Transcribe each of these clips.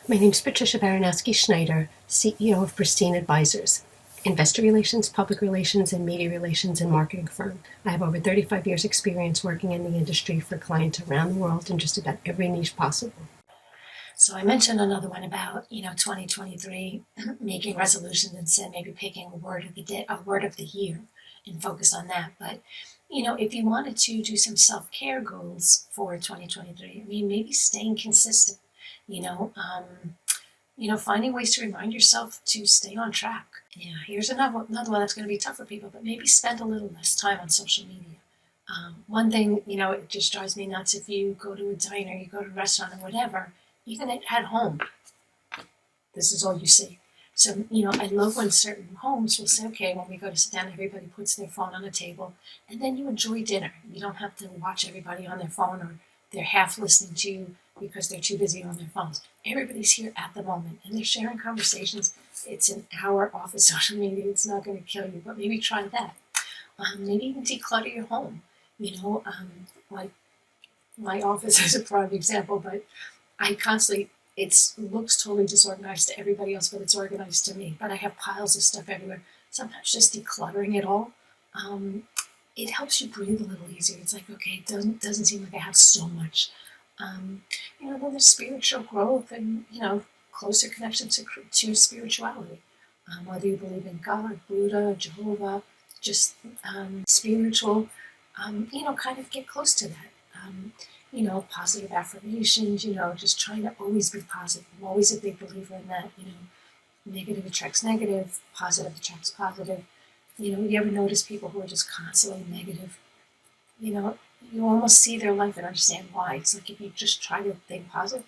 My name is Patricia Baronowski-Schneider, CEO of Pristine Advisors, investor relations, public relations, and media relations and marketing firm. I have over 35 years experience working in the industry for clients around the world in just about every niche possible. So I mentioned another one about, 2023, making resolutions and said maybe picking a word of the day, a word of the year and focus on that. But, if you wanted to do some self-care goals for 2023, maybe staying consistent, finding ways to remind yourself to stay on track. Yeah, here's another one that's going to be tough for people, but maybe spend a little less time on social media. One thing, it just drives me nuts if you go to a diner, you go to a restaurant or whatever, even at home, this is all you see. So, I love when certain homes will say, okay, when we go to sit down, everybody puts their phone on the table, and then you enjoy dinner. You don't have to watch everybody on their phone or they're half listening to you because they're too busy on their phones. Everybody's here at the moment, and they're sharing conversations. It's an hour off of social media. It's not going to kill you, but maybe try that. Maybe even declutter your home. Like my office is a prime example, but I constantly, it looks totally disorganized to everybody else, but it's organized to me. But I have piles of stuff everywhere. Sometimes just decluttering it all, it helps you breathe a little easier. It's like, okay, it doesn't seem like I have so much. Then there's spiritual growth and, closer connection to spirituality. Whether you believe in God, Buddha, Jehovah, just spiritual, kind of get close to that. Positive affirmations, just trying to always be positive. I'm always a big believer in that, negative attracts negative, positive attracts positive. You ever notice people who are just constantly negative? You almost see their life and understand why. It's like if you just try to think positive,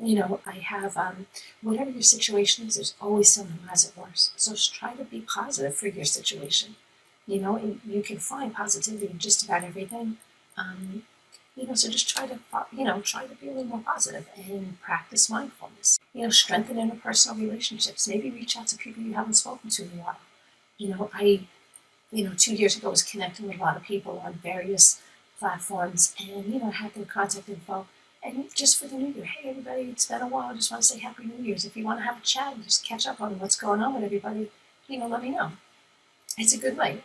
I have, whatever your situation is, there's always someone who has it worse. So just try to be positive for your situation. And you can find positivity in just about everything. So just try to be a little more positive and practice mindfulness. Strengthen interpersonal relationships. Maybe reach out to people you haven't spoken to in a while. I 2 years ago was connecting with a lot of people on various platforms and, had their contact info. And just for the new year, hey, everybody, it's been a while. I just want to say Happy New Year's. If you want to have a chat and just catch up on what's going on with everybody, let me know. It's a good way.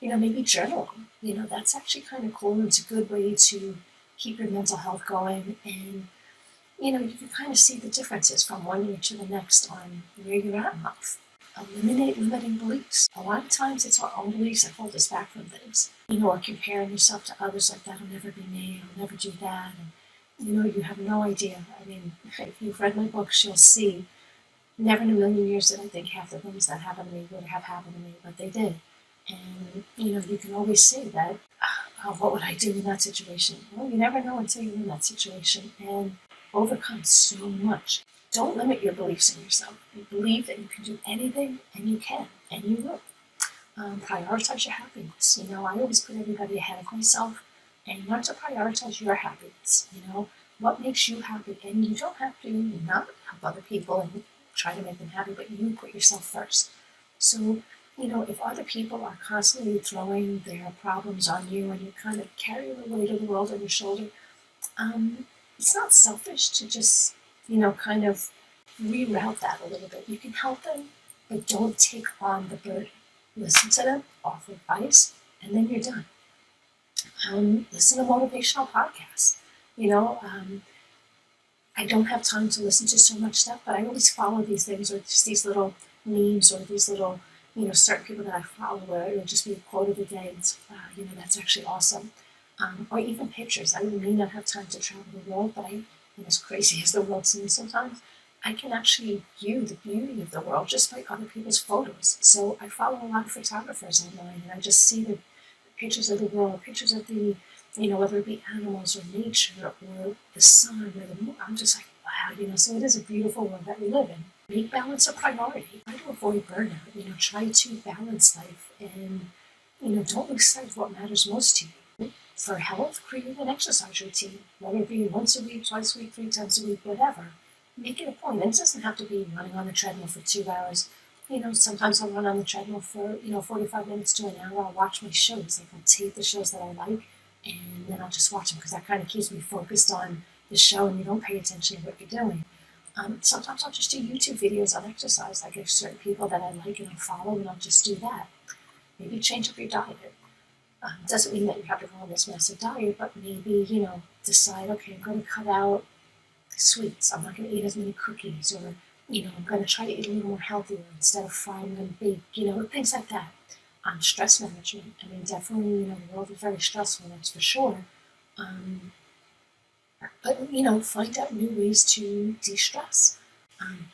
Maybe journaling. That's actually kind of cool. It's a good way to keep your mental health going. And, you can kind of see the differences from one year to the next on where you're at in life. Eliminate limiting beliefs. A lot of times it's our own beliefs that hold us back from things. Or comparing yourself to others like that'll never be me, I'll never do that. And, you have no idea. If you've read my books, you'll see never in a million years did I think half the things that happened to me would have happened to me, but they did. And, you can always say that, what would I do in that situation? Well, you never know until you're in that situation and overcome so much. Don't limit your beliefs in yourself. You believe that you can do anything, and you can, and you will. Prioritize your happiness. I always put everybody ahead of myself, and learn to prioritize your happiness. What makes you happy, and you don't have to not help other people and try to make them happy, but you put yourself first. So, if other people are constantly throwing their problems on you and you kind of carry the weight of the world on your shoulder, it's not selfish to just, kind of reroute that a little bit. You can help them, but don't take on the burden. Listen to them, offer advice, and then you're done. Listen to motivational podcasts. I don't have time to listen to so much stuff, but I always follow these things or just these little memes or these little, certain people that I follow where it'll just be a quote of the day. And, that's actually awesome. Or even pictures. I may not have time to travel the world, but as crazy as the world seems sometimes, I can actually view the beauty of the world just by other people's photos. So I follow a lot of photographers online, and I just see the pictures of the world, pictures of the, whether it be animals or nature or the sun or the moon. I'm just like, wow, so it is a beautiful world that we live in. Make balance a priority. Try to avoid burnout. Try to balance life and, don't lose sight of what matters most to you. For health, create an exercise routine, whether it be once a week, twice a week, 3 times a week, whatever. Make it a point. And it doesn't have to be running on the treadmill for 2 hours. Sometimes I'll run on the treadmill for, 45 minutes to an hour. I'll watch my shows. Like I'll take the shows that I like and then I'll just watch them because that kind of keeps me focused on the show and you don't pay attention to what you're doing. Sometimes I'll just do YouTube videos on exercise. Like there's certain people that I like and I follow, and I'll just do that. Maybe change up your diet. Doesn't mean that you have to go on this massive diet, but maybe, decide, okay, I'm going to cut out sweets. I'm not going to eat as many cookies, or, I'm going to try to eat a little more healthier instead of frying and bake, things like that. Stress management. I mean, definitely, the world is very stressful, that's for sure. But, find out new ways to de-stress.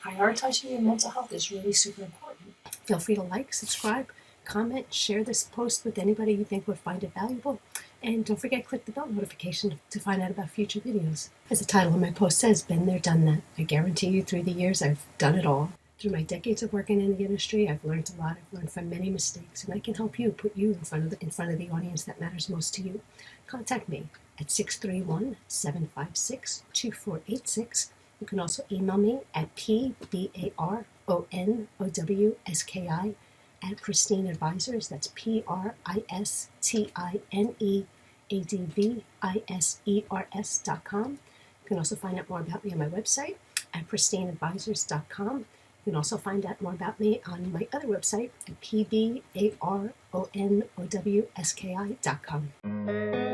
Prioritizing your mental health is really super important. Feel free to like, subscribe, comment, share this post with anybody you think would find it valuable. And don't forget, click the bell notification to find out about future videos. As the title of my post says, been there, done that. I guarantee you through the years, I've done it all. Through my decades of working in the industry, I've learned a lot. I've learned from many mistakes, and I can help you put you in front of the audience that matters most to you. Contact me at 631-756-2486. You can also email me at PBARONOWSKI at Pristine Advisors. That's PRISTINEADVISERS.com. You can also find out more about me on my website at pristineadvisors.com. You can also find out more about me on my other website at PBARONOWSKI.com.